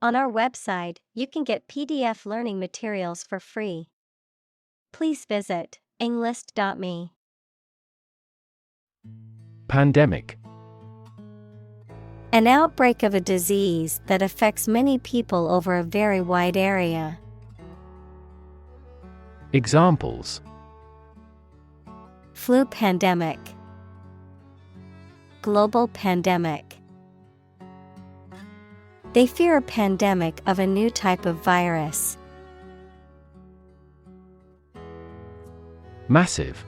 On our website, you can get PDF learning materials for free. Please visit englist.me. Pandemic. An outbreak of a disease that affects many people over a very wide area. Examples: Flu pandemic. Global pandemic. They fear a pandemic of a new type of virus. Massive.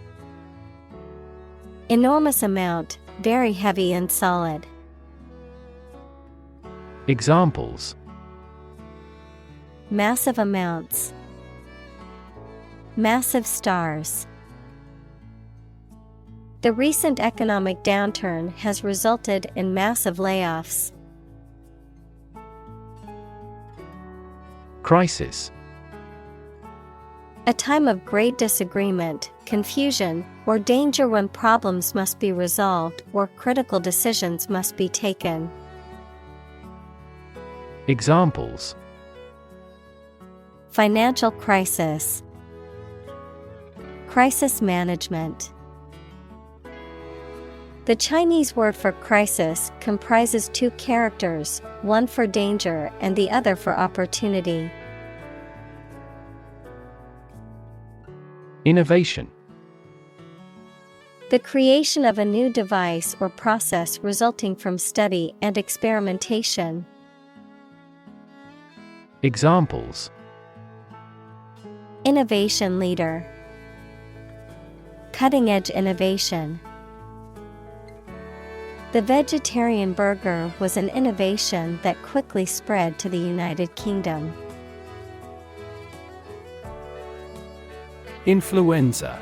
Enormous amount, very heavy and solid. Examples: Massive amounts. Massive stars. The recent economic downturn has resulted in massive layoffs. Crisis. A time of great disagreement, confusion, or danger when problems must be resolved or critical decisions must be taken. Examples: Financial crisis. Crisis management. The Chinese word for crisis comprises two characters, one for danger and the other for opportunity. Innovation. The creation of a new device or process resulting from study and experimentation. Examples: Innovation leader. Cutting-edge innovation. The vegetarian burger was an innovation that quickly spread to the United Kingdom. Influenza.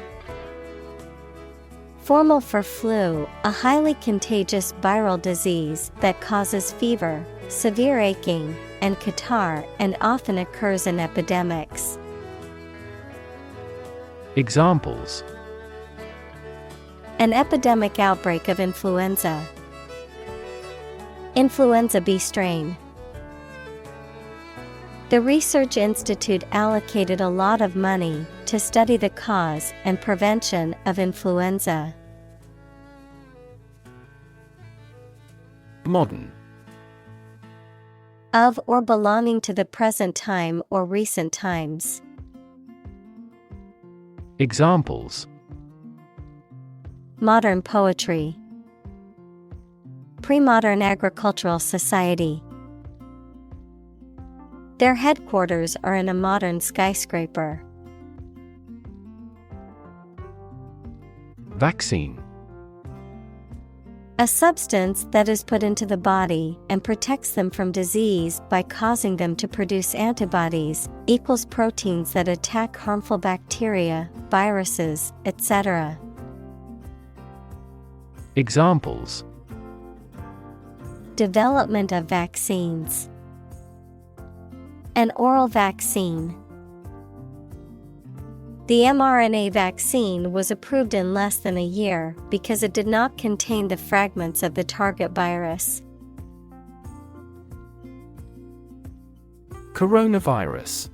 Formal for flu, a highly contagious viral disease that causes fever, severe aching, and catarrh and often occurs in epidemics. Examples: An epidemic outbreak of influenza. Influenza B strain. The research institute allocated a lot of money to study the cause and prevention of influenza. Modern. Of or belonging to the present time or recent times. Examples: Modern poetry. Pre-modern agricultural society. Their headquarters are in a modern skyscraper. Vaccine. A substance that is put into the body and protects them from disease by causing them to produce antibodies, equals proteins that attack harmful bacteria, viruses, etc. Examples: Development of vaccines. An oral vaccine. The mRNA vaccine was approved in less than a year because it did not contain the fragments of the target virus. Coronavirus.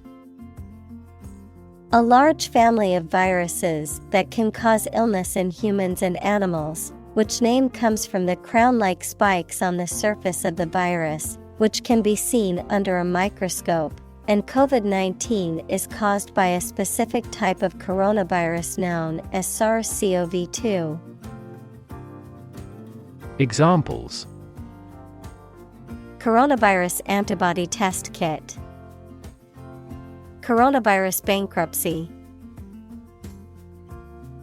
A large family of viruses that can cause illness in humans and animals, which name comes from the crown-like spikes on the surface of the virus, which can be seen under a microscope. And COVID-19 is caused by a specific type of coronavirus known as SARS-CoV-2. Examples: Coronavirus antibody test kit. Coronavirus bankruptcy.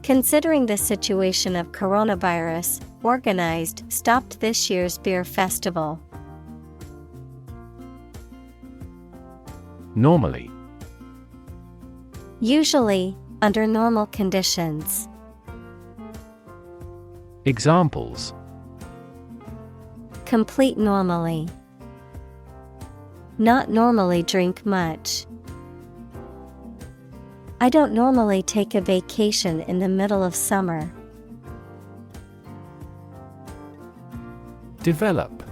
Considering the situation of coronavirus, Organized stopped this year's beer festival. Normally. Usually, under normal conditions. Examples: Complete normally. Not normally drink much. I don't normally take a vacation in the middle of summer. Develop.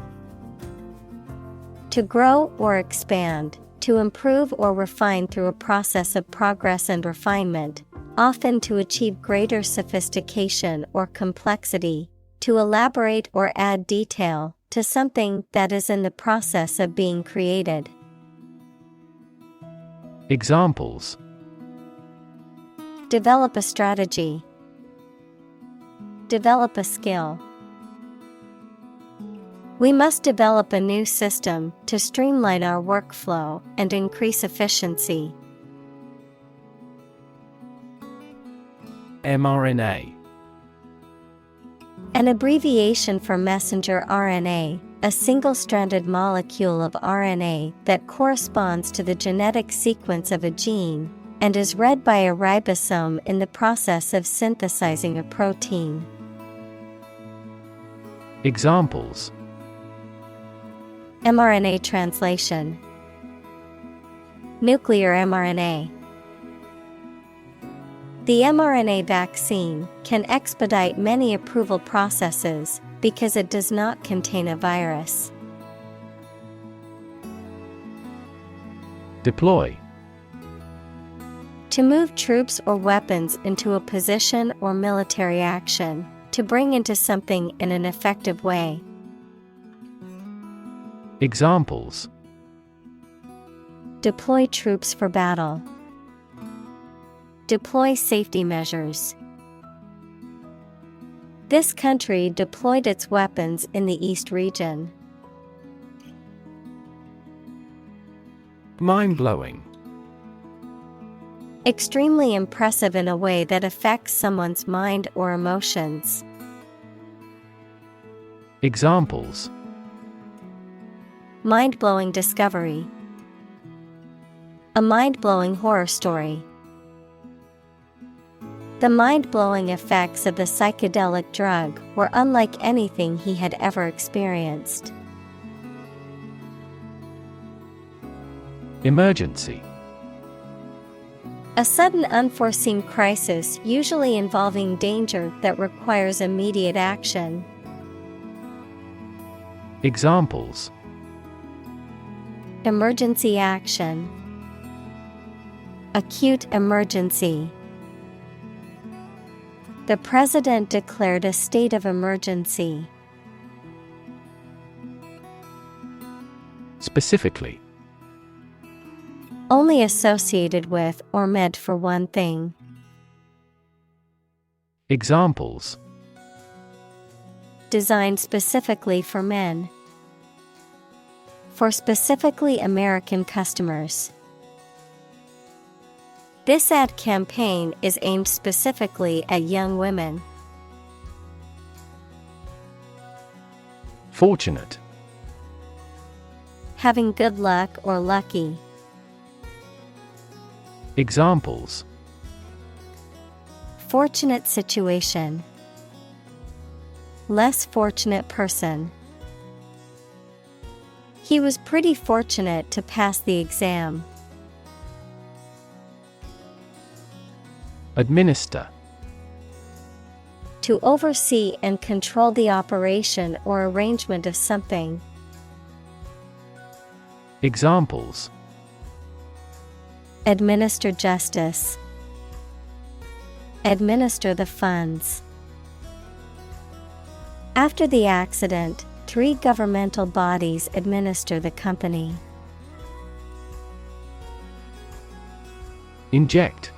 To grow or expand, to improve or refine through a process of progress and refinement, often to achieve greater sophistication or complexity, to elaborate or add detail to something that is in the process of being created. Examples: Develop a strategy. Develop a skill. We must develop a new system to streamline our workflow and increase efficiency. mRNA. An abbreviation for messenger RNA, a single-stranded molecule of RNA that corresponds to the genetic sequence of a gene and is read by a ribosome in the process of synthesizing a protein. Examples: mRNA translation. Nuclear mRNA. The mRNA vaccine can expedite many approval processes because it does not contain a virus. Deploy. To move troops or weapons into a position or military action, to bring into something in an effective way. Examples: Deploy troops for battle. Deploy safety measures. This country deployed its weapons in the East region. Mind-blowing. Extremely impressive in a way that affects someone's mind or emotions. Examples: Mind-blowing discovery. A mind-blowing horror story. The mind-blowing effects of the psychedelic drug were unlike anything he had ever experienced. Emergency. A sudden unforeseen crisis usually involving danger that requires immediate action. Examples: Emergency action. Acute emergency. The president declared a state of emergency. Specifically. Only associated with or meant for one thing. Examples: Designed specifically for men. For specifically American customers. This ad campaign is aimed specifically at young women. Fortunate. Having good luck or lucky. Examples: Fortunate situation. Less fortunate person. He was pretty fortunate to pass the exam. Administer. To oversee and control the operation or arrangement of something. Examples: Administer justice. Administer the funds. After the accident, 3 governmental bodies administer the company. Inject.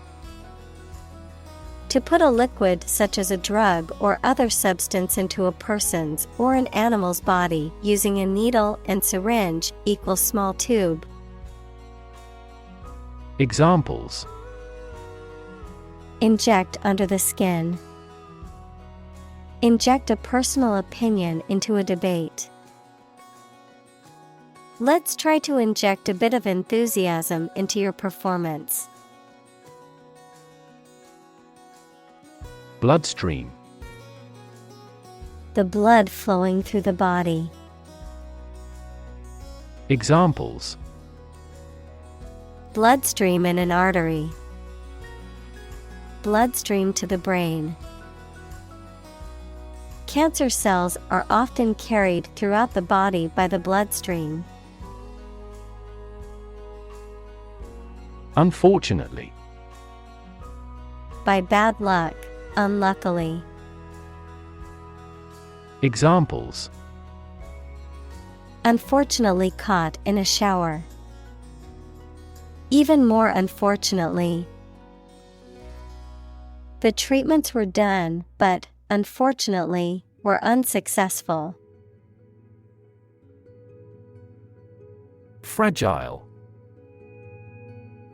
To put a liquid such as a drug or other substance into a person's or an animal's body using a needle and syringe equals small tube. Examples: Inject under the skin. Inject a personal opinion into a debate. Let's try to inject a bit of enthusiasm into your performance. Bloodstream. The blood flowing through the body. Examples: Bloodstream in an artery. Bloodstream to the brain. Cancer cells are often carried throughout the body by the bloodstream. Unfortunately. By bad luck, unluckily. Examples: Unfortunately caught in a shower. Even more unfortunately. The treatments were done, but, unfortunately, were unsuccessful. Fragile.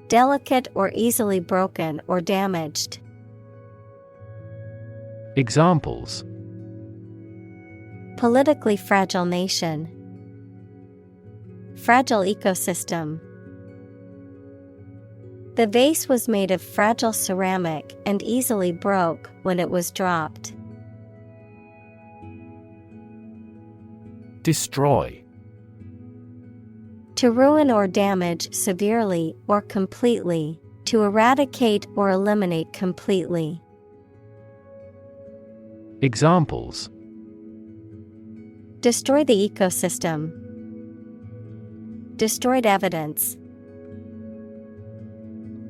Delicate or easily broken or damaged. Examples: Politically fragile nation. Fragile ecosystem. The vase was made of fragile ceramic and easily broke when it was dropped. Destroy. To ruin or damage severely or completely, to eradicate or eliminate completely. Examples: Destroy the ecosystem. Destroyed evidence.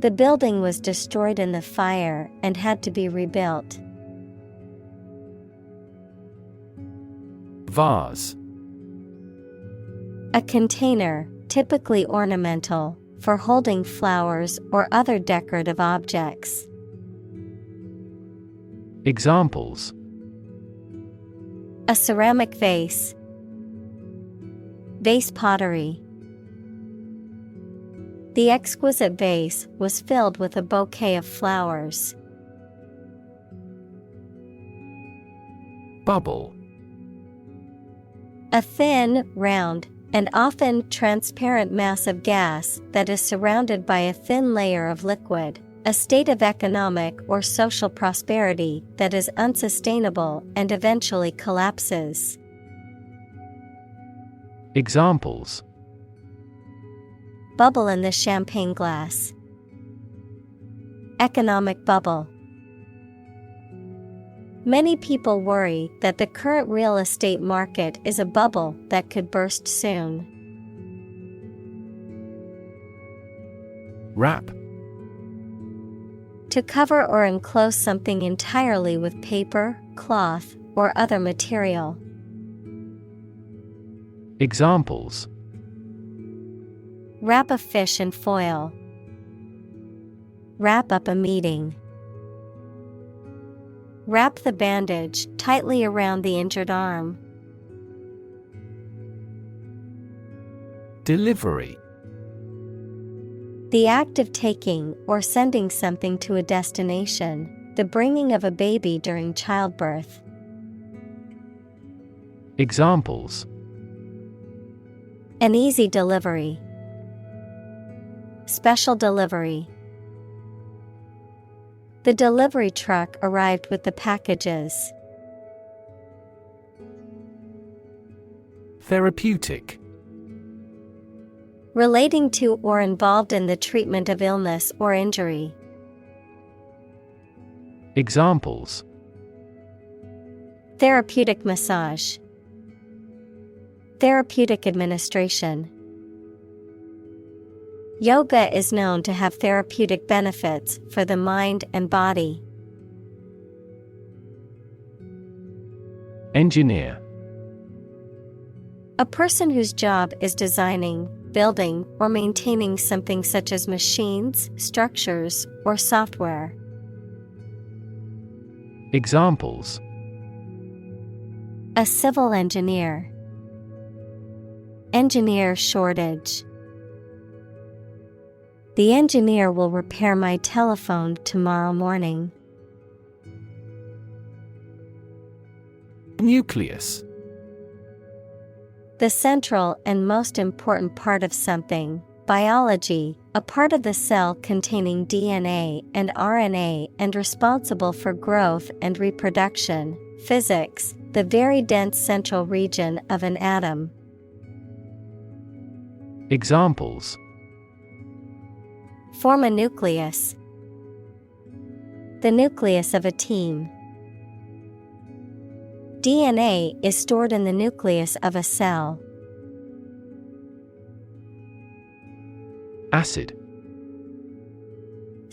The building was destroyed in the fire and had to be rebuilt. Vase. A container, typically ornamental, for holding flowers or other decorative objects. Examples: A ceramic vase. Vase pottery. The exquisite vase was filled with a bouquet of flowers. Bubble. A thin, round, and often transparent mass of gas that is surrounded by a thin layer of liquid, a state of economic or social prosperity that is unsustainable and eventually collapses. Examples: Bubble in the champagne glass. Economic bubble. Many people worry that the current real estate market is a bubble that could burst soon. Wrap. To cover or enclose something entirely with paper, cloth, or other material. Examples: Wrap a fish in foil. Wrap up a meeting. Wrap the bandage tightly around the injured arm. Delivery. The act of taking or sending something to a destination, the bringing of a baby during childbirth. Examples: An easy delivery. Special delivery. The delivery truck arrived with the packages. Therapeutic. Relating to or involved in the treatment of illness or injury. Examples: Therapeutic massage. Therapeutic administration. Yoga is known to have therapeutic benefits for the mind and body. Engineer. A person whose job is designing, building, or maintaining something such as machines, structures, or software. Examples: A civil engineer. Engineer shortage. The engineer will repair my telephone tomorrow morning. Nucleus. The central and most important part of something. Biology, a part of the cell containing DNA and RNA and responsible for growth and reproduction. Physics, the very dense central region of an atom. Examples: Form a nucleus. The nucleus of a team. DNA is stored in the nucleus of a cell. Acid.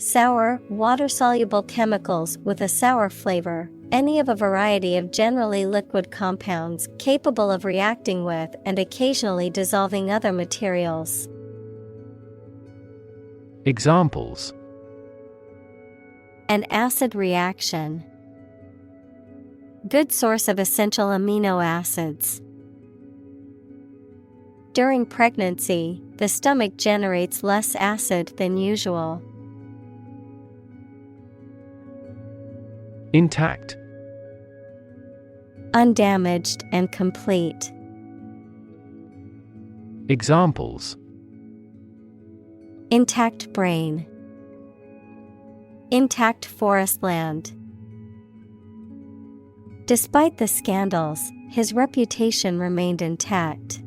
sour, water-soluble chemicals with a sour flavor, any of a variety of generally liquid compounds capable of reacting with and occasionally dissolving other materials. Examples: An acid reaction. Good source of essential amino acids. During pregnancy, the stomach generates less acid than usual. Intact. Undamaged and complete. Examples: Intact brain. Intact forest land. Despite the scandals, his reputation remained intact.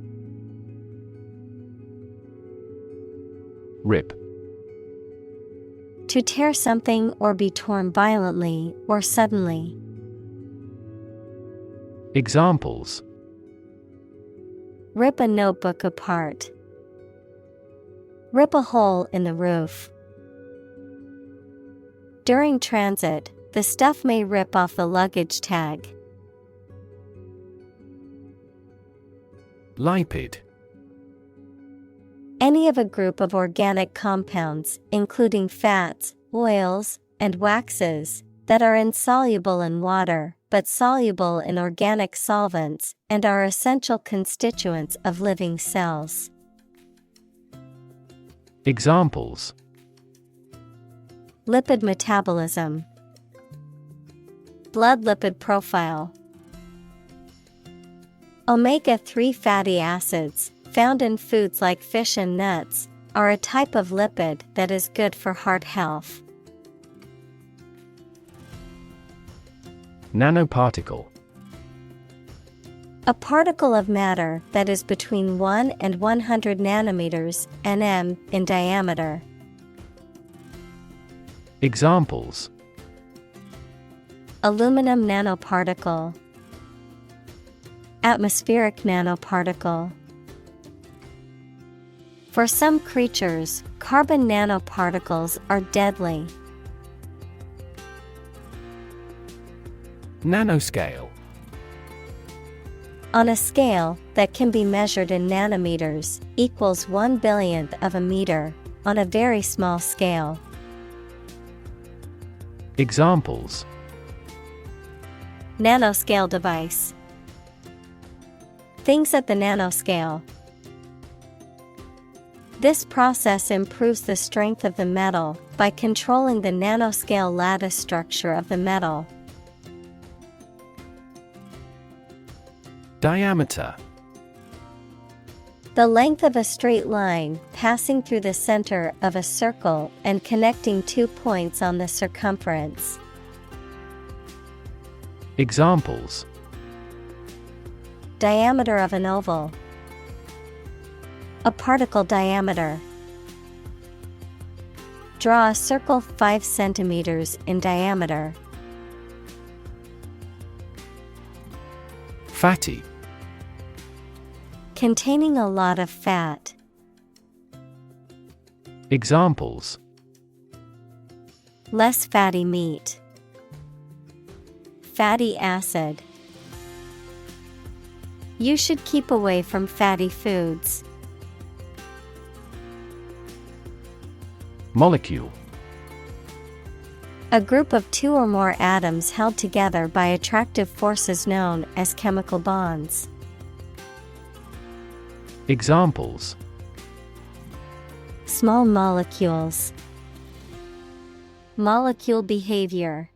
Rip. To tear something or be torn violently or suddenly. Examples: Rip a notebook apart. Rip a hole in the roof. During transit, the stuff may rip off the luggage tag. Lipid. Any of a group of organic compounds, including fats, oils, and waxes, that are insoluble in water, but soluble in organic solvents, and are essential constituents of living cells. Examples: Lipid metabolism. Blood lipid profile. Omega-3 fatty acids, found in foods like fish and nuts, are a type of lipid that is good for heart health. Nanoparticle. A particle of matter that is between 1 and 100 nanometers (nm) in diameter. Examples: Aluminum nanoparticle. Atmospheric nanoparticle. For some creatures, carbon nanoparticles are deadly. Nanoscale. On a scale that can be measured in nanometers, equals 1/1000th of a meter, on a very small scale. Examples: Nanoscale device. Things at the nanoscale. This process improves the strength of the metal by controlling the nanoscale lattice structure of the metal. Diameter. The length of a straight line passing through the center of a circle and connecting 2 points on the circumference. Examples: Diameter of an oval. A particle diameter. Draw a circle 5 centimeters in diameter. Fatty. Containing a lot of fat. Examples: Less fatty meat. Fatty acid. You should keep away from fatty foods. Molecule. A group of 2 or more atoms held together by attractive forces known as chemical bonds. Examples: Small molecules. Molecule behavior.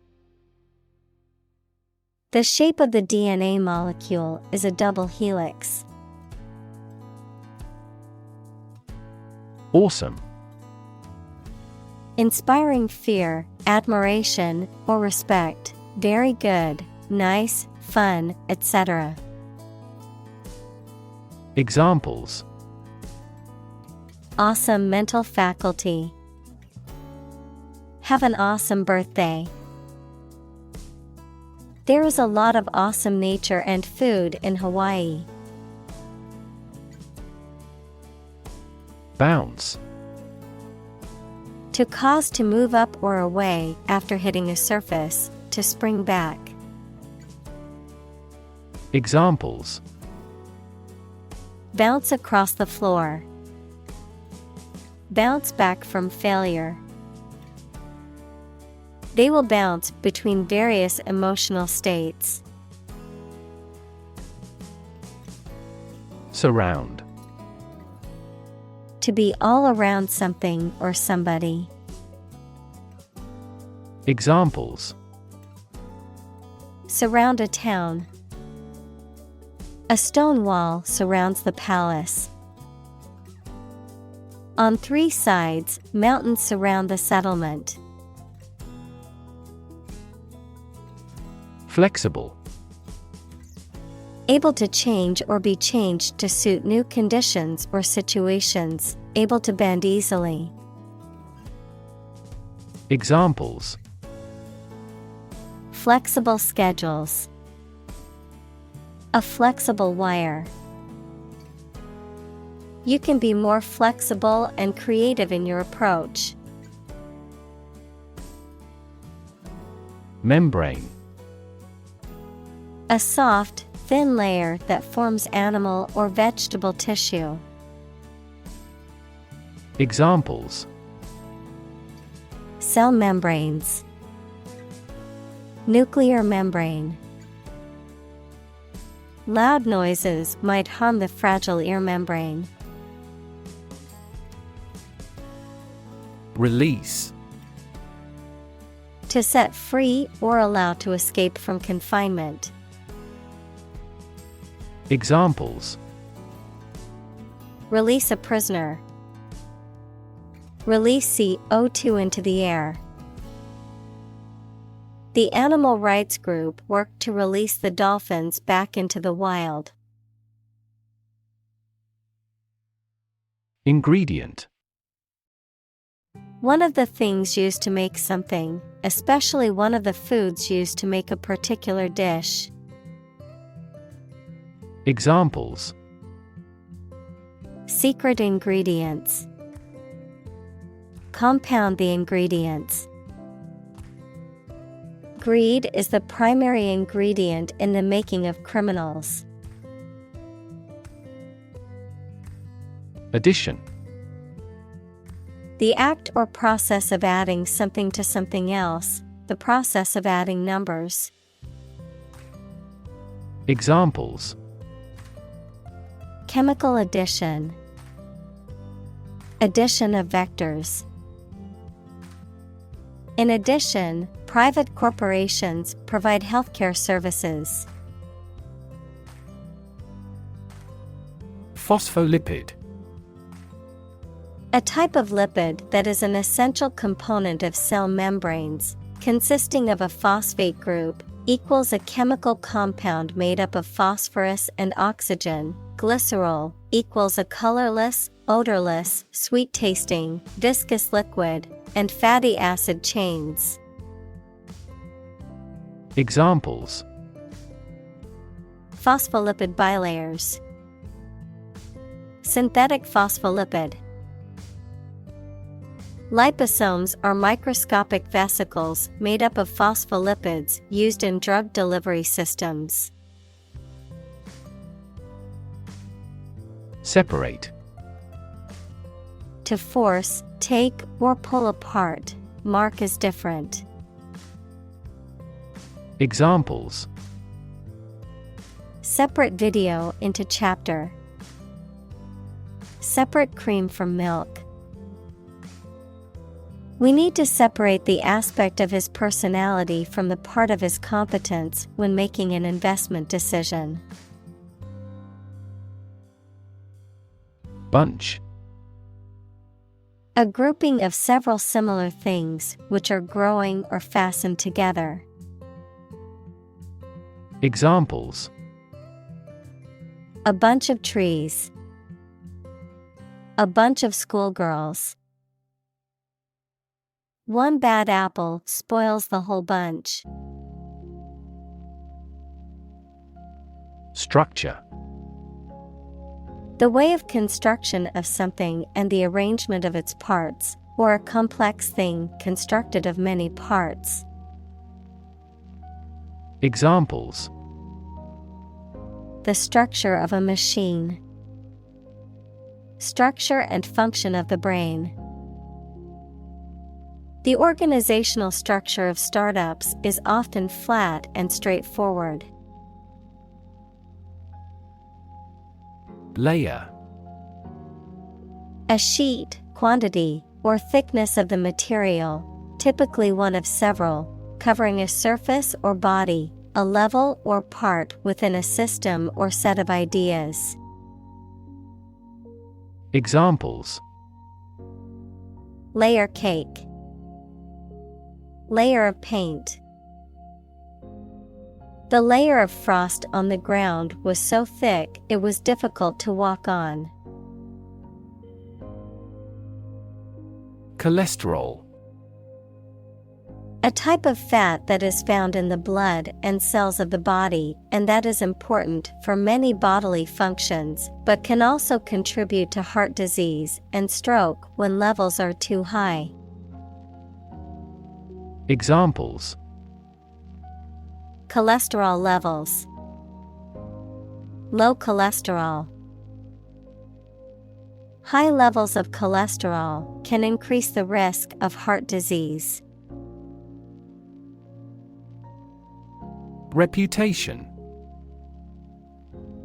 The shape of the DNA molecule is a double helix. Awesome. Inspiring fear, admiration, or respect. Very good, nice, fun, etc. Examples: Awesome mental faculty. Have an awesome birthday. There is a lot of awesome nature and food in Hawaii. To To cause to move up or away after hitting a surface, to spring back. Examples: Bounce across the floor. Bounce back from failure. They will bounce between various emotional states. Surround. To be all around something or somebody. Examples: Surround a town. A stone wall surrounds the palace. On 3 sides, mountains surround the settlement. Flexible. Able to change or be changed to suit new conditions or situations, able to bend easily. Examples: Flexible schedules. A flexible wire. You can be more flexible and creative in your approach. Membrane. A soft, thin layer that forms animal or vegetable tissue. Examples: Cell membranes. Nuclear membrane. Loud noises might harm the fragile ear membrane. Release. To set free or allow to escape from confinement. Examples: Release a prisoner. Release CO2 into the air. The animal rights group worked to release the dolphins back into the wild. Ingredient. One of the things used to make something, especially one of the foods used to make a particular dish. Examples: Secret ingredients. Compound the ingredients. Greed is the primary ingredient in the making of criminals. Addition. The act or process of adding something to something else, the process of adding numbers. Examples: Chemical addition. Addition of vectors. In addition, private corporations provide healthcare services. Phospholipid. A type of lipid that is an essential component of cell membranes, consisting of a phosphate group, equals a chemical compound made up of phosphorus and oxygen. Glycerol equals a colorless, odorless, sweet-tasting, viscous liquid, and fatty acid chains. Examples: Phospholipid bilayers. Synthetic phospholipid. Liposomes are microscopic vesicles made up of phospholipids used in drug delivery systems. Separate. To force, take, or pull apart, mark as different. Examples: Separate video into chapter. Separate cream from milk. We need to separate the aspect of his personality from the part of his competence when making an investment decision. Bunch. A grouping of several similar things which are growing or fastened together. Examples: A bunch of trees. A bunch of schoolgirls. One bad apple spoils the whole bunch. Structure. The way of construction of something and the arrangement of its parts, or a complex thing constructed of many parts. Examples: The structure of a machine. Structure and function of the brain. The organizational structure of startups is often flat and straightforward. Layer. A sheet, quantity, or thickness of the material, typically one of several, covering a surface or body, a level or part within a system or set of ideas. Examples: Layer cake. Layer of paint. The layer of frost on the ground was so thick it was difficult to walk on. Cholesterol. A type of fat that is found in the blood and cells of the body and that is important for many bodily functions, but can also contribute to heart disease and stroke when levels are too high. Examples: Cholesterol levels. Low cholesterol. High levels of cholesterol can increase the risk of heart disease. Reputation.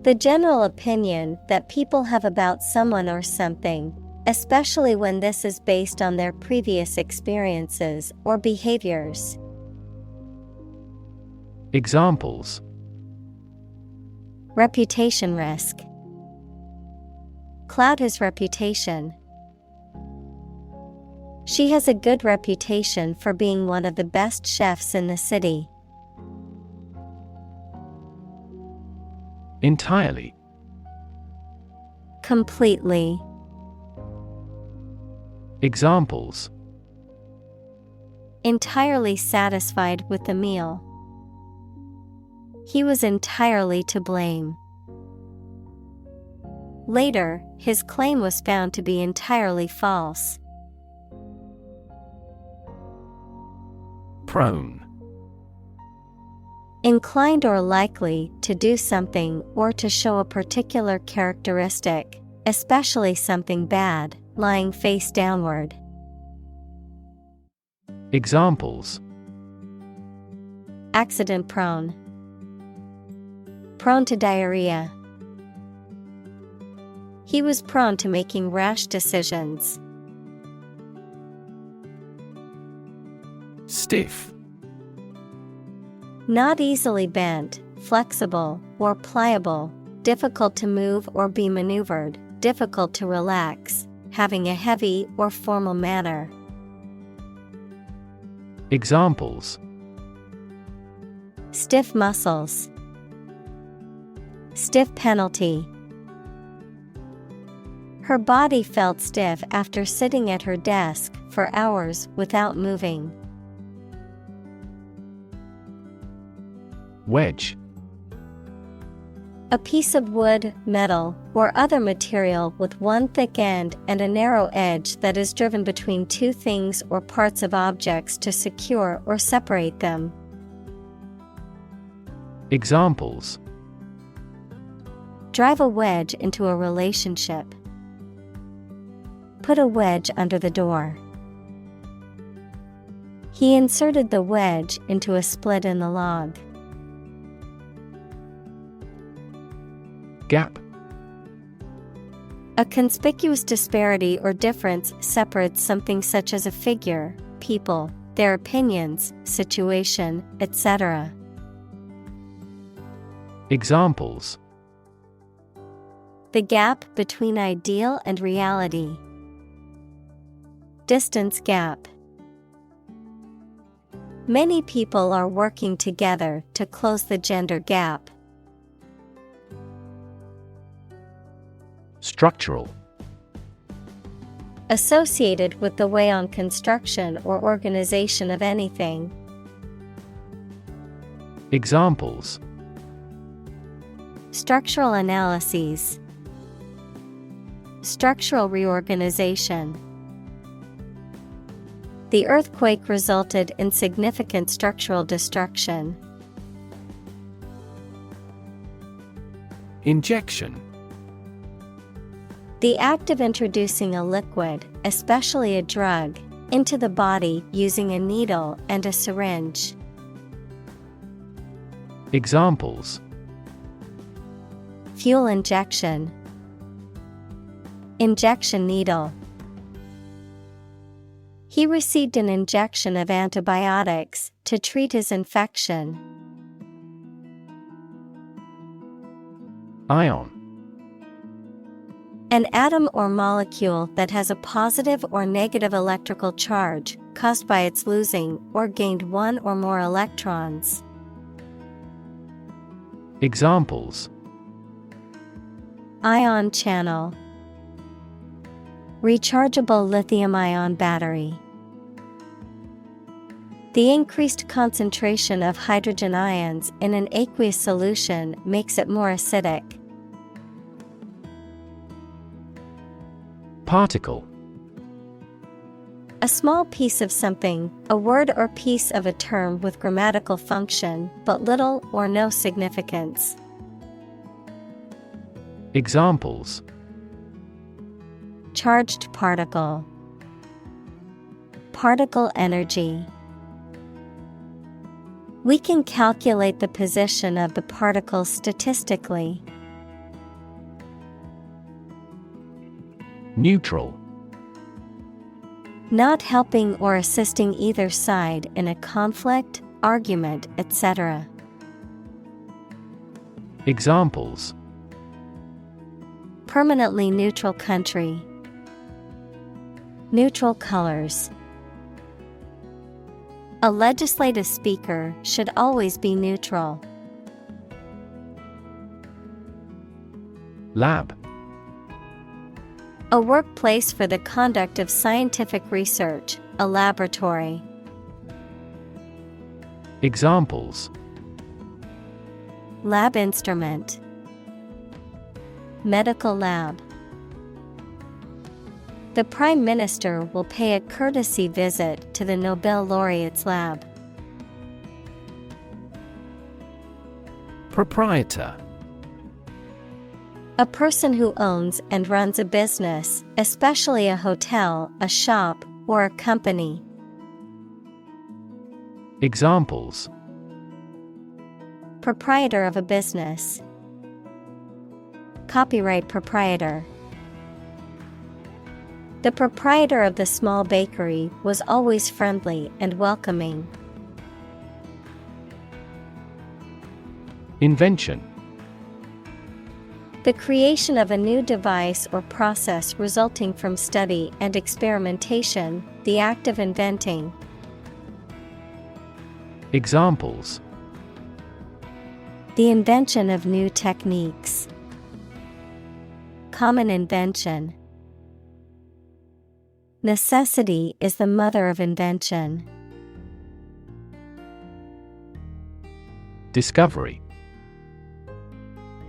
The general opinion that people have about someone or something, especially when this is based on their previous experiences or behaviors. Examples: Reputation risk. Cloud his reputation. She has a good reputation for being one of the best chefs in the city. Entirely. Completely. Examples: Entirely satisfied with the meal. He was entirely to blame. Later, his claim was found to be entirely false. Prone. Inclined or likely to do something or to show a particular characteristic, especially something bad, lying face downward. Examples: Accident prone. Prone to diarrhea. He was prone to making rash decisions. Stiff. Not easily bent, flexible, or pliable, difficult to move or be maneuvered, difficult to relax, having a heavy or formal manner. Examples: Stiff muscles. Stiff penalty. Her body felt stiff after sitting at her desk for hours without moving. Wedge. A piece of wood, metal, or other material with one thick end and a narrow edge that is driven between two things or parts of objects to secure or separate them. Examples: Drive a wedge into a relationship. Put a wedge under the door. He inserted the wedge into a split in the log. Gap. A conspicuous disparity or difference separates something such as a figure, people, their opinions, situation, etc. Examples: The gap between ideal and reality. Distance gap. Many people are working together to close the gender gap. Structural. Associated with the way on construction or organization of anything. Examples: Structural analyses. Structural reorganization. The earthquake resulted in significant structural destruction. Injection. The act of introducing a liquid, especially a drug, into the body using a needle and a syringe. Examples: Fuel injection, injection needle. He received an injection of antibiotics to treat his infection. Ion. An atom or molecule that has a positive or negative electrical charge caused by its losing or gained one or more electrons. Examples: Ion channel, rechargeable lithium-ion battery. The increased concentration of hydrogen ions in an aqueous solution makes it more acidic. Particle. A small piece of something, a word or piece of a term with grammatical function, but little or no significance. Examples: Charged particle, particle energy. We can calculate the position of the particles statistically. Neutral. Not helping or assisting either side in a conflict, argument, etc. Examples: Permanently neutral country, neutral colors. A legislative speaker should always be neutral. Lab. A workplace for the conduct of scientific research, a laboratory. Examples: Lab instrument, medical lab. The Prime Minister will pay a courtesy visit to the Nobel laureate's lab. Proprietor. A person who owns and runs a business, especially a hotel, a shop, or a company. Examples: Proprietor of a business, copyright proprietor. The proprietor of the small bakery was always friendly and welcoming. Invention. The creation of a new device or process resulting from study and experimentation, the act of inventing. Examples: The invention of new techniques. Common invention. Necessity is the mother of invention. Discovery.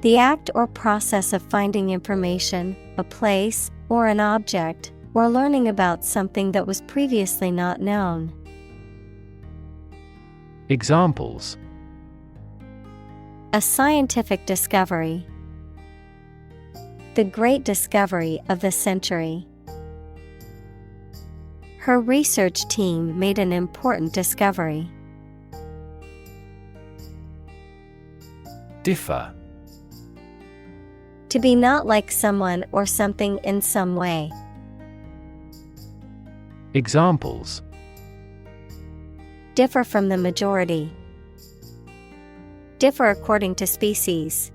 The act or process of finding information, a place, or an object, or learning about something that was previously not known. Examples: A scientific discovery. The great discovery of the century. Her research team made an important discovery. Differ. To be not like someone or something in some way. Examples: Differ from the majority. Differ according to species.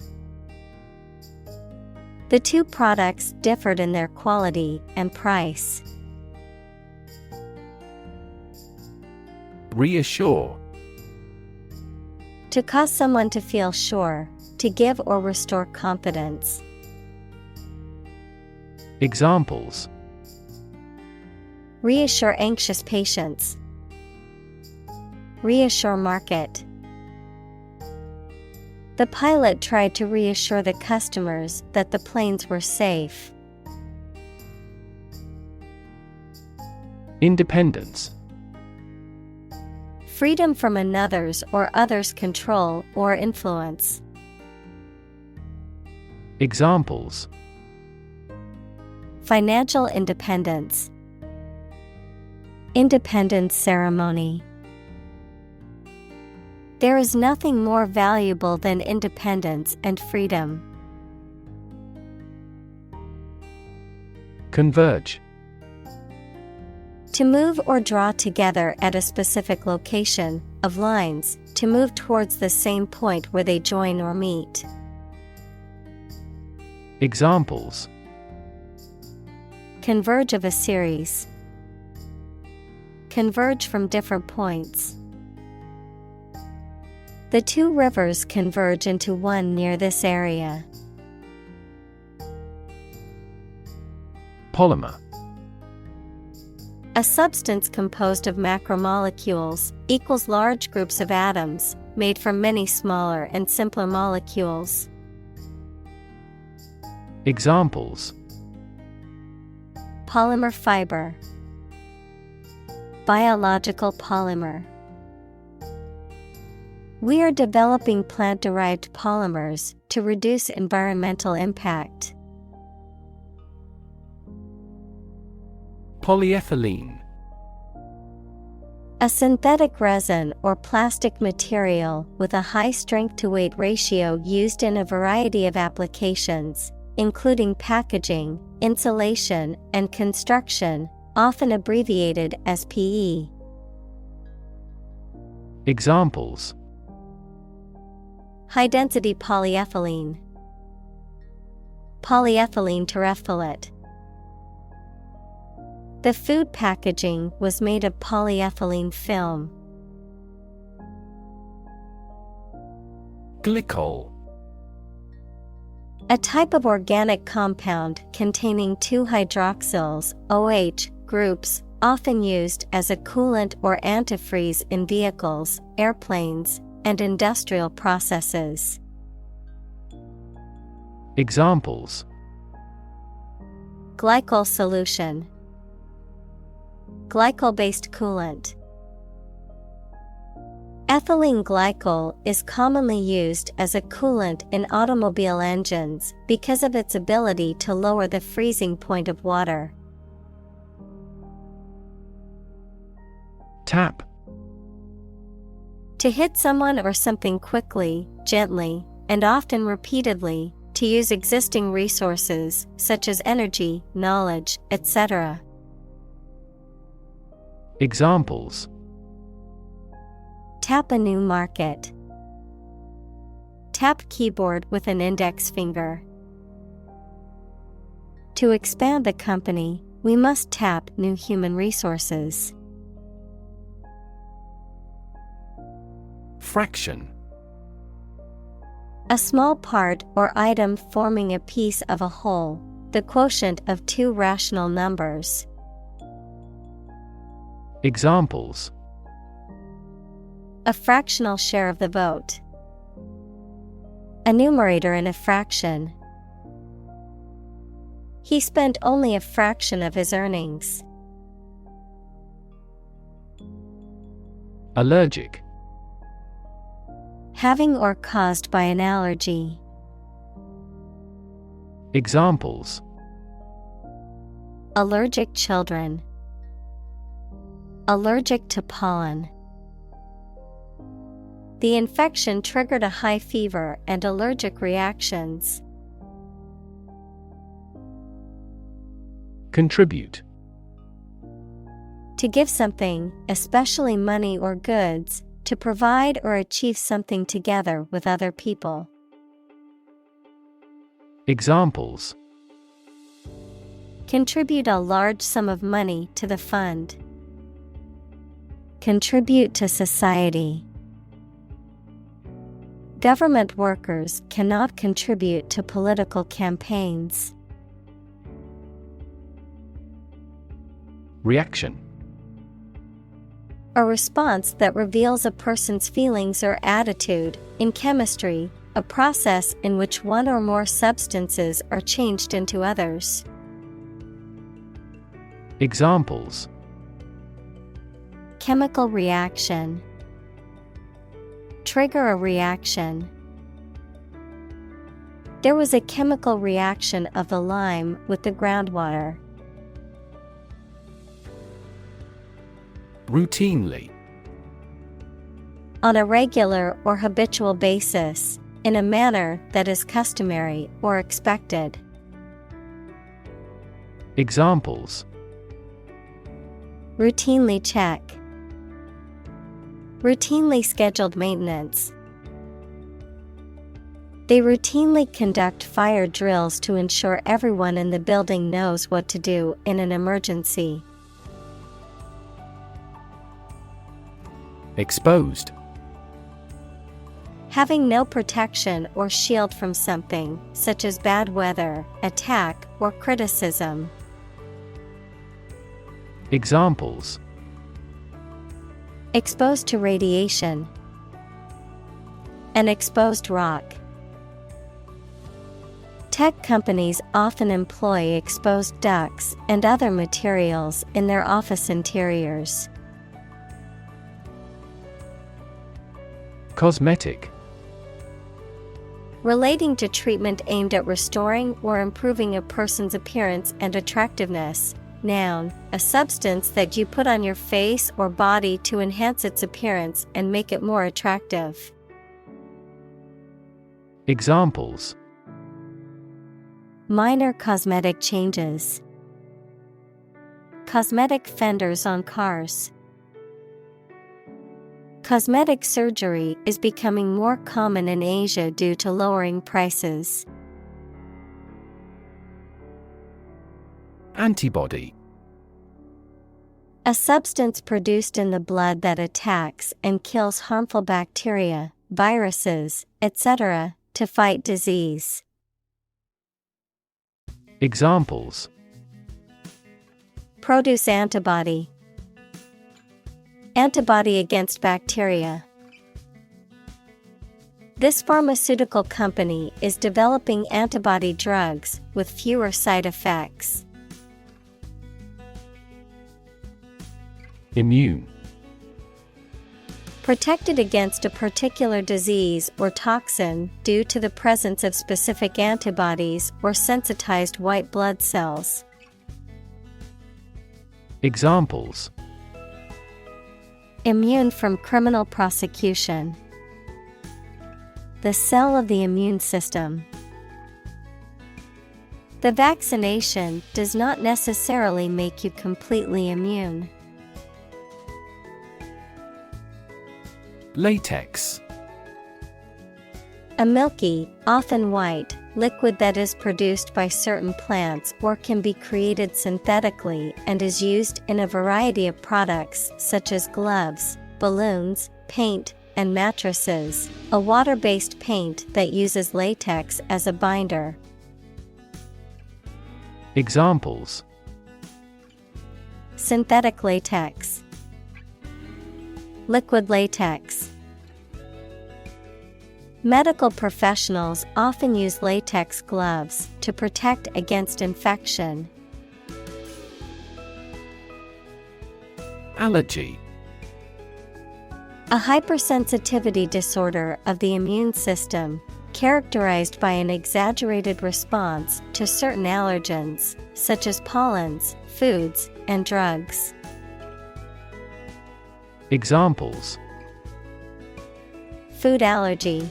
The two products differed in their quality and price. Reassure. To cause someone to feel sure, to give or restore confidence. Examples: Reassure anxious patients. Reassure market. The pilot tried to reassure the customers that the planes were safe. Independence. freedom from another's or others' control or influence. Examples: Financial independence, independence ceremony. There is nothing more valuable than independence and freedom. Converge. To move or draw together at a specific location, of lines, to move towards the same point where they join or meet. Examples: Converge of a series. Converge from different points. The two rivers converge into one near this area. Polymer. A substance composed of macromolecules, equals large groups of atoms, made from many smaller and simpler molecules. Examples: Polymer fiber. Biological polymer. We are developing plant-derived polymers to reduce environmental impact. Polyethylene. A synthetic resin or plastic material with a high strength-to-weight ratio used in a variety of applications, including packaging, insulation, and construction, often abbreviated as PE. Examples: High-density polyethylene. Polyethylene terephthalate. The food packaging was made of polyethylene film. Glycol. A type of organic compound containing two hydroxyls, OH, groups, often used as a coolant or antifreeze in vehicles, airplanes, and industrial processes. Examples: Glycol solution. Glycol-based coolant. Ethylene glycol is commonly used as a coolant in automobile engines because of its ability to lower the freezing point of water. Tap. To hit someone or something quickly, gently, and often repeatedly, to use existing resources, such as energy, knowledge, etc. Examples: Tap a new market. Tap keyboard with an index finger. To expand the company, we must tap new human resources. Fraction. A small part or item forming a piece of a whole, the quotient of two rational numbers. Examples: A fractional share of the vote. A numerator in a fraction. He spent only a fraction of his earnings. Allergic. Having or caused by an allergy. Examples: Allergic children. Allergic to pollen. The infection triggered a high fever and allergic reactions. Contribute. To give something, especially money or goods, to provide or achieve something together with other people. Examples: Contribute a large sum of money to the fund. Contribute to society. Government workers cannot contribute to political campaigns. Reaction. A response that reveals a person's feelings or attitude. In chemistry, a process in which one or more substances are changed into others. Examples: Chemical reaction. Trigger a reaction. There was a chemical reaction of the lime with the groundwater. Routinely. On a regular or habitual basis, in a manner that is customary or expected. Examples: routinely check, routinely scheduled maintenance. They routinely conduct fire drills to ensure everyone in the building knows what to do in an emergency. Exposed. Having no protection or shield from something, such as bad weather, attack, or criticism. Examples: exposed to radiation, an exposed rock. Tech companies often employ exposed ducts and other materials in their office interiors. Cosmetic. Relating to treatment aimed at restoring or improving a person's appearance and attractiveness. Noun, a substance that you put on your face or body to enhance its appearance and make it more attractive. Examples: minor cosmetic changes, cosmetic fenders on cars. Cosmetic surgery is becoming more common in Asia due to lowering prices. Antibody. A substance produced in the blood that attacks and kills harmful bacteria, viruses, etc., to fight disease. Examples: produce antibody, antibody against bacteria. This pharmaceutical company is developing antibody drugs with fewer side effects. Immune. Protected against a particular disease or toxin due to the presence of specific antibodies or sensitized white blood cells. Examples: immune from criminal prosecution. The cell of the immune system. The vaccination does not necessarily make you completely immune. Latex. A milky, often white, liquid that is produced by certain plants or can be created synthetically and is used in a variety of products such as gloves, balloons, paint, and mattresses. A water-based paint that uses latex as a binder. Examples: synthetic latex, liquid latex. Medical professionals often use latex gloves to protect against infection. Allergy. A hypersensitivity disorder of the immune system, characterized by an exaggerated response to certain allergens, such as pollens, foods, and drugs. Examples: food allergy,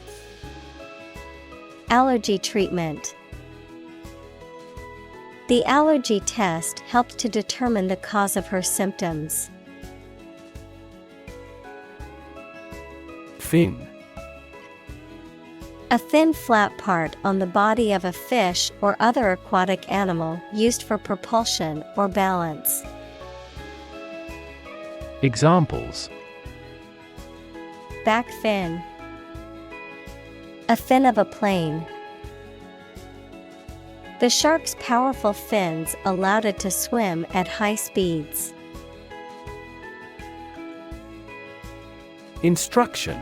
allergy treatment. The allergy test helped to determine the cause of her symptoms. Fin. A thin flat part on the body of a fish or other aquatic animal used for propulsion or balance. Examples: back fin, a fin of a plane. The shark's powerful fins allowed it to swim at high speeds. Instruction.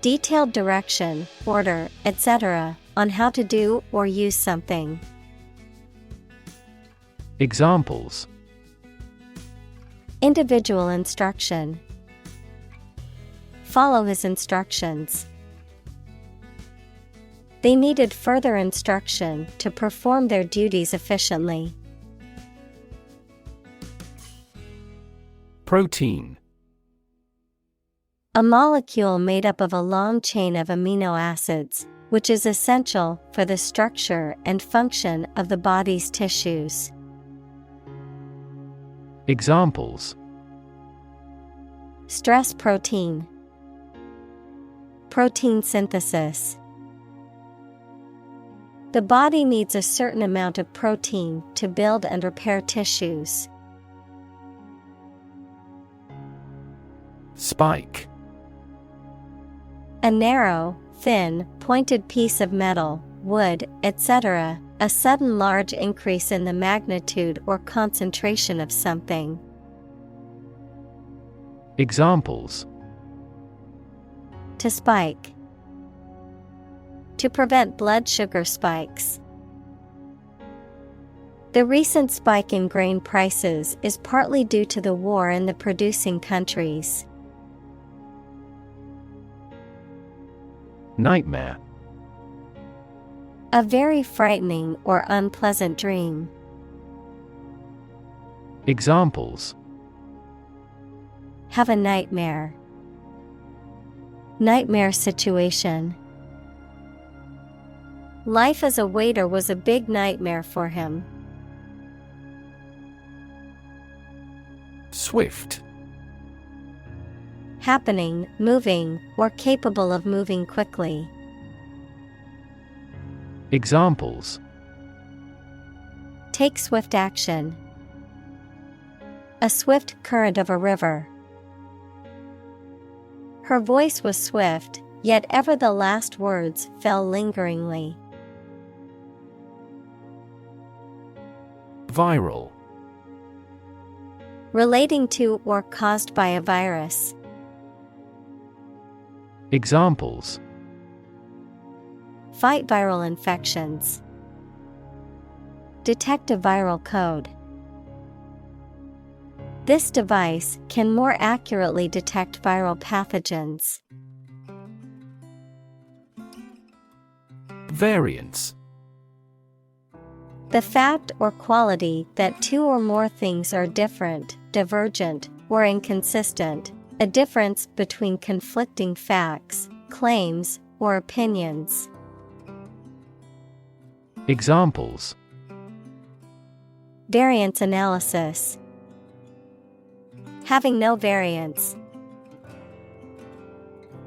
Detailed direction, order, etc., on how to do or use something. Examples: individual instruction, Follow his instructions. They needed further instruction to perform their duties efficiently. Protein. A molecule made up of a long chain of amino acids, which is essential for the structure and function of the body's tissues. Examples: Stress protein, protein synthesis. The body needs a certain amount of protein to build and repair tissues. Spike. A narrow, thin, pointed piece of metal, wood, etc., a sudden large increase in the magnitude or concentration of something. Examples: To spike. To prevent blood sugar spikes. The recent spike in grain prices is partly due to the war in the producing countries. Nightmare. A very frightening or unpleasant dream. Examples: Have a nightmare. Nightmare situation. Life as a waiter was a big nightmare for him. Swift. Happening, moving, or capable of moving quickly. Examples: Take swift action. A swift current of a river. Her voice was swift, yet ever the last words fell lingeringly. Viral. Relating to or caused by a virus. Examples: Fight viral infections. Detect a viral code. This device can more accurately detect viral pathogens. Variance. The fact or quality that two or more things are different, divergent, or inconsistent. A difference between conflicting facts, claims, or opinions. Examples: Variance analysis. Having no variance.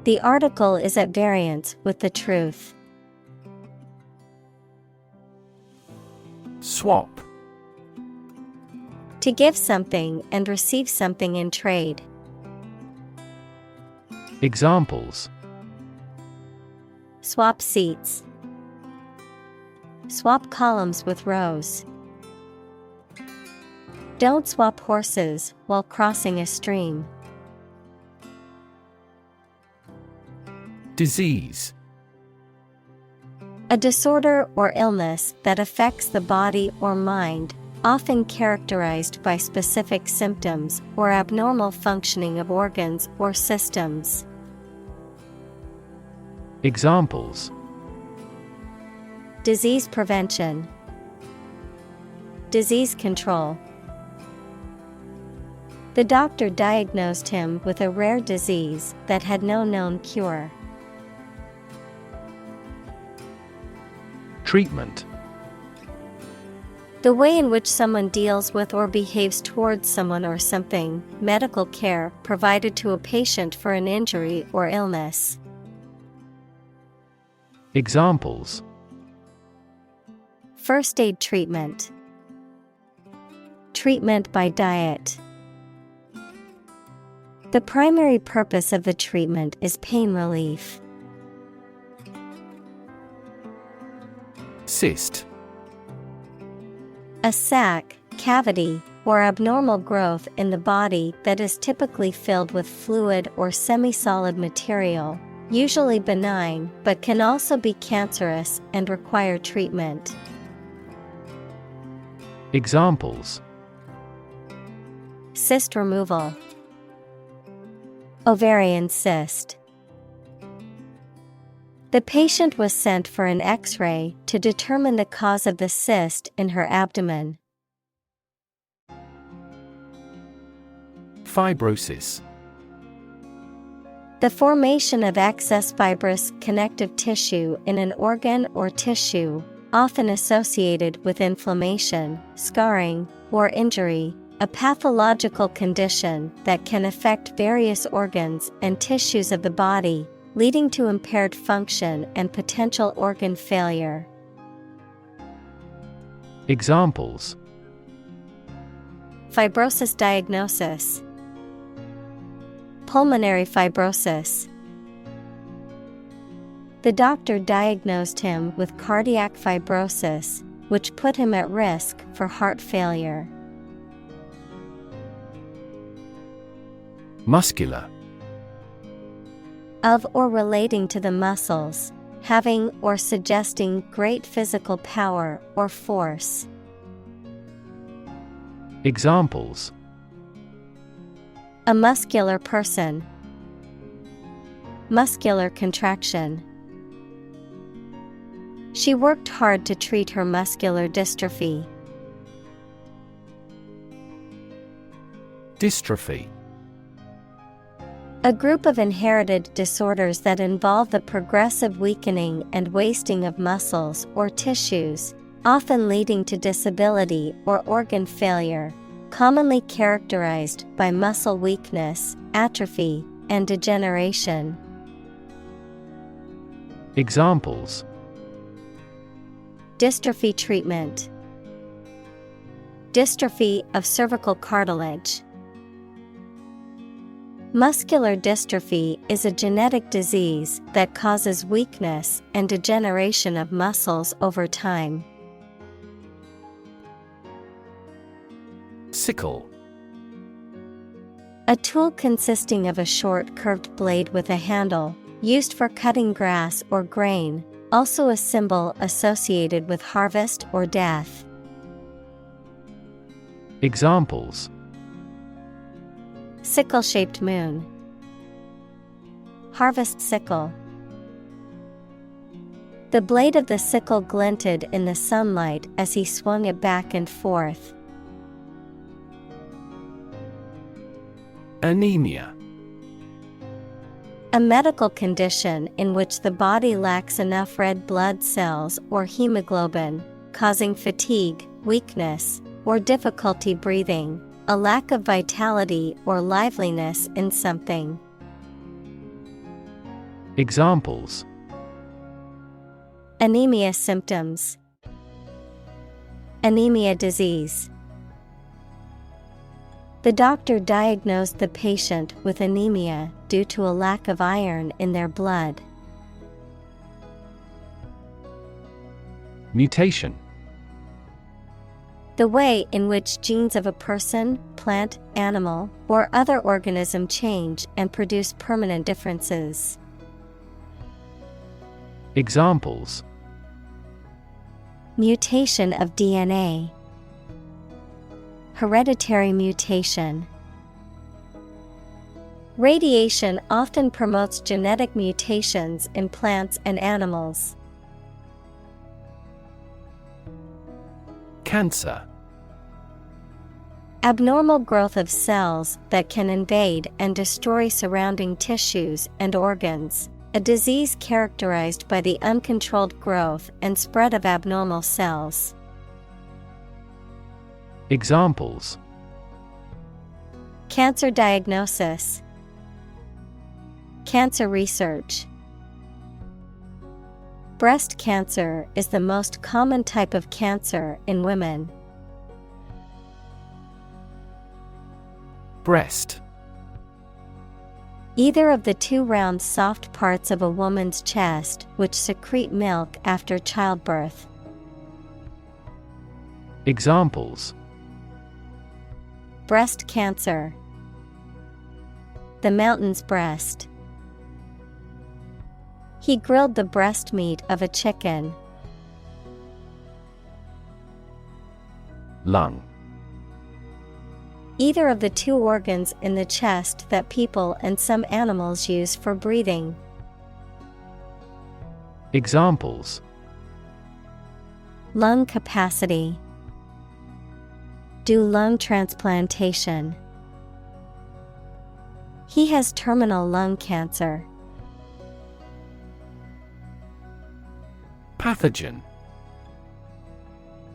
The article is at variance with the truth. Swap. To give something and receive something in trade. Examples: Swap seats. Swap columns with rows. Don't swap horses while crossing a stream. Disease. A disorder or illness that affects the body or mind, often characterized by specific symptoms or abnormal functioning of organs or systems. Examples: Disease prevention. Disease control. The doctor diagnosed him with a rare disease that had no known cure. Treatment. The way in which someone deals with or behaves towards someone or something, medical care provided to a patient for an injury or illness. Examples: First aid treatment. Treatment by diet. The primary purpose of the treatment is pain relief. Cyst. A sac, cavity, or abnormal growth in the body that is typically filled with fluid or semi-solid material, usually benign but can also be cancerous and require treatment. Examples: Cyst removal. Ovarian cyst. The patient was sent for an X-ray to determine the cause of the cyst in her abdomen. Fibrosis. The formation of excess fibrous connective tissue in an organ or tissue, often associated with inflammation, scarring, or injury, a pathological condition that can affect various organs and tissues of the body, leading to impaired function and potential organ failure. Examples: Fibrosis diagnosis. Pulmonary fibrosis. The doctor diagnosed him with cardiac fibrosis, which put him at risk for heart failure. Muscular. Of or relating to the muscles, having or suggesting great physical power or force. Examples: A muscular person. Muscular contraction. She worked hard to treat her muscular dystrophy. Dystrophy. A group of inherited disorders that involve the progressive weakening and wasting of muscles or tissues, often leading to disability or organ failure, commonly characterized by muscle weakness, atrophy, and degeneration. Examples: Dystrophy treatment. Dystrophy of cervical cartilage. Muscular dystrophy is a genetic disease that causes weakness and degeneration of muscles over time. Sickle. A tool consisting of a short curved blade with a handle, used for cutting grass or grain, also a symbol associated with harvest or death. Examples: Sickle-shaped moon. Harvest sickle. The blade of the sickle glinted in the sunlight as he swung it back and forth. Anemia. A medical condition in which the body lacks enough red blood cells or hemoglobin, causing fatigue, weakness, or difficulty breathing, a lack of vitality or liveliness in something. Examples: Anemia symptoms. Anemia disease. The doctor diagnosed the patient with anemia due to a lack of iron in their blood. Mutation. The way in which genes of a person, plant, animal, or other organism change and produce permanent differences. Examples: Mutation of DNA. Hereditary mutation. Radiation often promotes genetic mutations in plants and animals. Cancer. Abnormal growth of cells that can invade and destroy surrounding tissues and organs. A disease characterized by the uncontrolled growth and spread of abnormal cells. Examples: Cancer diagnosis. Cancer research. Breast cancer is the most common type of cancer in women. Breast. Either of the two round soft parts of a woman's chest which secrete milk after childbirth. Examples: Breast cancer. The mountain's breast. He grilled the breast meat of a chicken. Lung. Either of the two organs in the chest that people and some animals use for breathing. Examples: Lung capacity. Do lung transplantation. He has terminal lung cancer. Pathogen.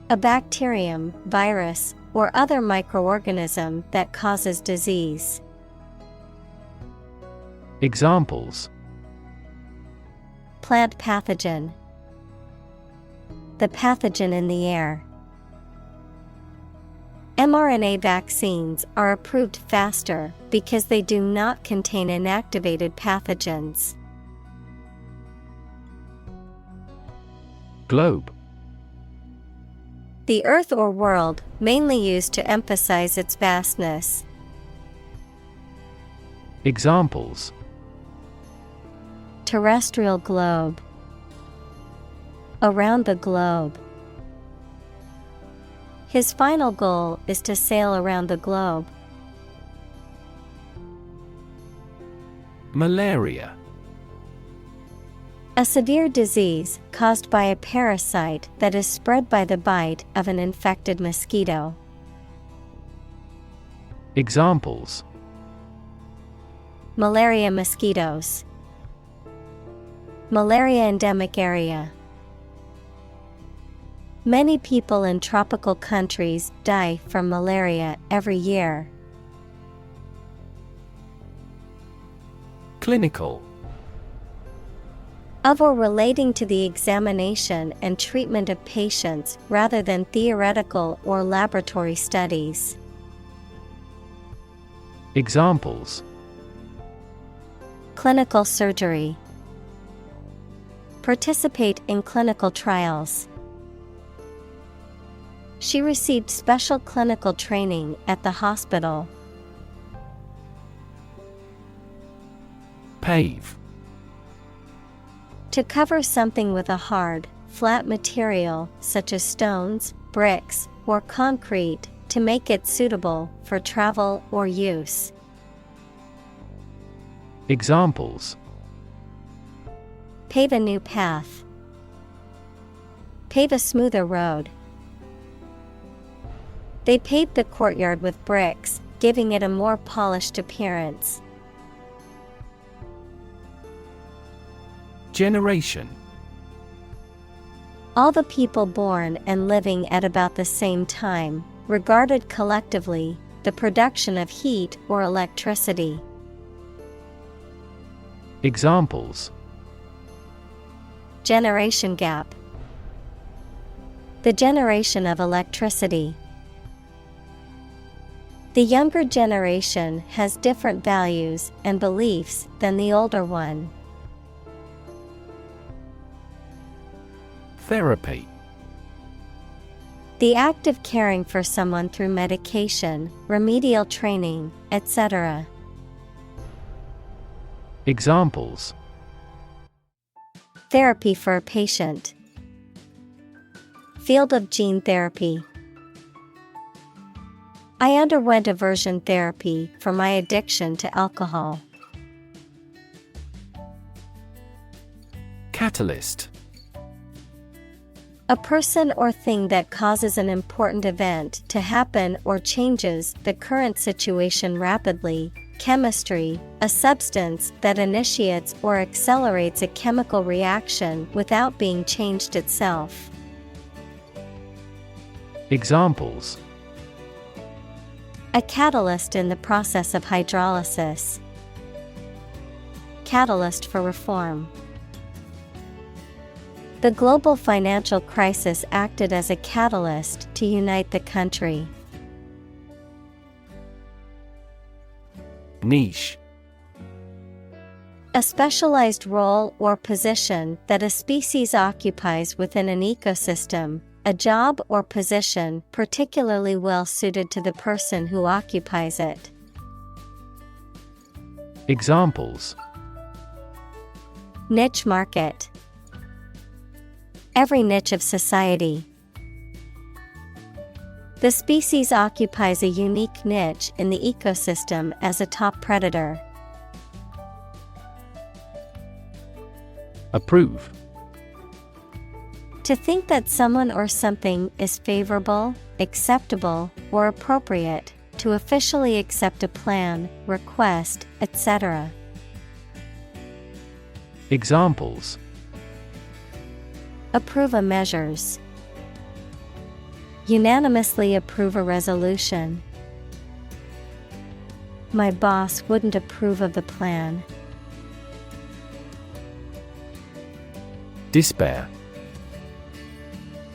A bacterium, virus, or other microorganism that causes disease. Examples: Plant pathogen. The pathogen in the air. mRNA vaccines are approved faster because they do not contain inactivated pathogens. Globe. The earth or world, mainly used to emphasize its vastness. Examples: Terrestrial globe. Around the globe. His final goal is to sail around the globe. Malaria. A severe disease caused by a parasite that is spread by the bite of an infected mosquito. Examples: Malaria mosquitoes. Malaria endemic area. Many people in tropical countries die from malaria every year. Clinical. Of or relating to the examination and treatment of patients rather than theoretical or laboratory studies. Examples: Clinical surgery. Participate in clinical trials. She received special clinical training at the hospital. Pave. To cover something with a hard, flat material such as stones, bricks, or concrete to make it suitable for travel or use. Examples: Pave a new path. Pave a smoother road. They paved the courtyard with bricks, giving it a more polished appearance. Generation. All the people born and living at about the same time, regarded collectively, the production of heat or electricity. Examples: Generation gap. The generation of electricity. The younger generation has different values and beliefs than the older one. Therapy. The act of caring for someone through medication, remedial training, etc. Examples: Therapy for a patient. Field of gene therapy. I underwent aversion therapy for my addiction to alcohol. Catalyst. A person or thing that causes an important event to happen or changes the current situation rapidly. Chemistry, a substance that initiates or accelerates a chemical reaction without being changed itself. Examples: A catalyst in the process of hydrolysis. Catalyst for reform. The global financial crisis acted as a catalyst to unite the country. Niche. A specialized role or position that a species occupies within an ecosystem, a job or position particularly well suited to the person who occupies it. Examples: Niche market. Every niche of society. The species occupies a unique niche in the ecosystem as a top predator. Approve. To think that someone or something is favorable, acceptable, or appropriate, to officially accept a plan, request, etc. Examples: approve a measures, unanimously approve a resolution. My boss wouldn't approve of the plan. Despair.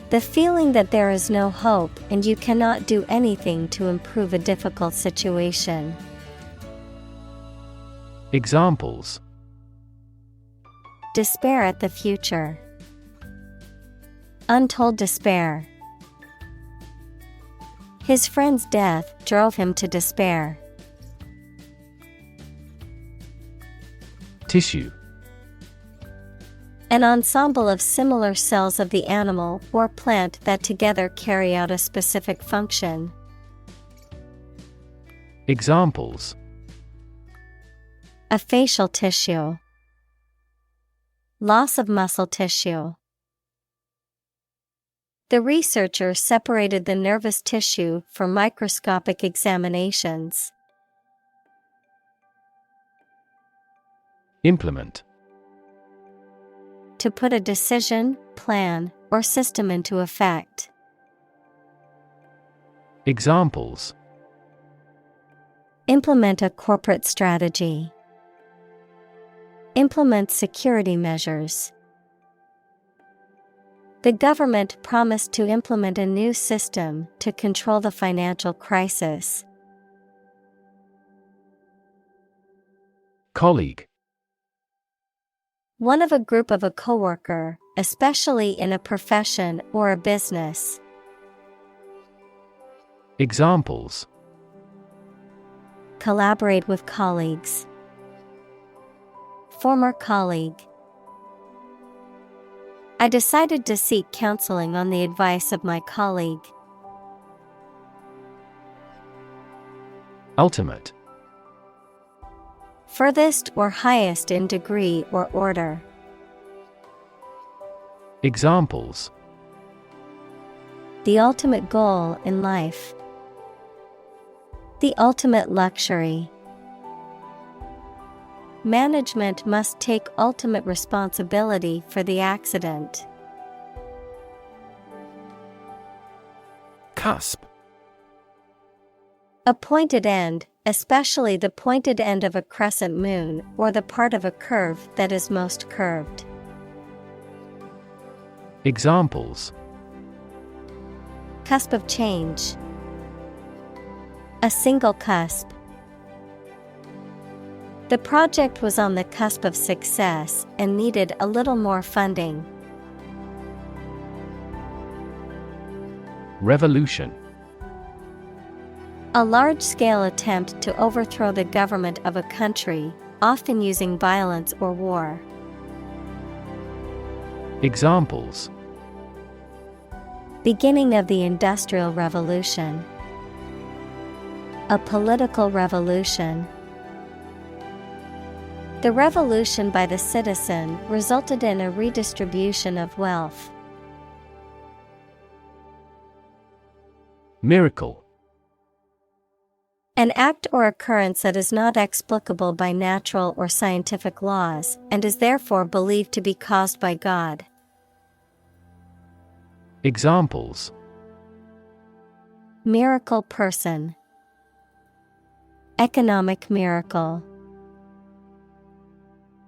The feeling that there is no hope and you cannot do anything to improve a difficult situation. Examples: despair at the future, untold despair. His friend's death drove him to despair. Tissue. An ensemble of similar cells of the animal or plant that together carry out a specific function. Examples: a facial tissue, loss of muscle tissue. The researcher separated the nervous tissue for microscopic examinations. Implement. To put a decision, plan, or system into effect. Examples: implement a corporate strategy, implement security measures. The government promised to implement a new system to control the financial crisis. Colleague. One of a group of a coworker, especially in a profession or a business. Examples: collaborate with colleagues, former colleague. I decided to seek counseling on the advice of my colleague. Ultimate. Furthest or highest in degree or order. Examples: the ultimate goal in life, the ultimate luxury. Management must take ultimate responsibility for the accident. Cusp. A pointed end, especially the pointed end of a crescent moon or the part of a curve that is most curved. Examples: cusp of change, a single cusp. The project was on the cusp of success and needed a little more funding. Revolution. A large-scale attempt to overthrow the government of a country, often using violence or war. Examples: beginning of the Industrial Revolution, a political revolution. The revolution by the citizen resulted in a redistribution of wealth. Miracle. An act or occurrence that is not explicable by natural or scientific laws, and is therefore believed to be caused by God. Examples: miracle person, economic miracle.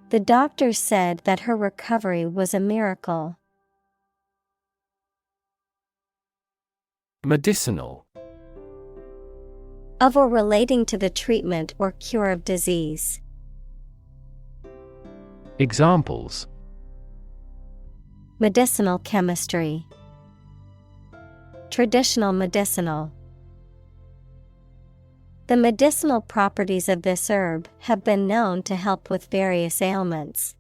The doctors said that her recovery was a miracle. Medicinal. Of or relating to the treatment or cure of disease. Examples: medicinal chemistry, traditional medicinal. The medicinal properties of this herb have been known to help with various ailments.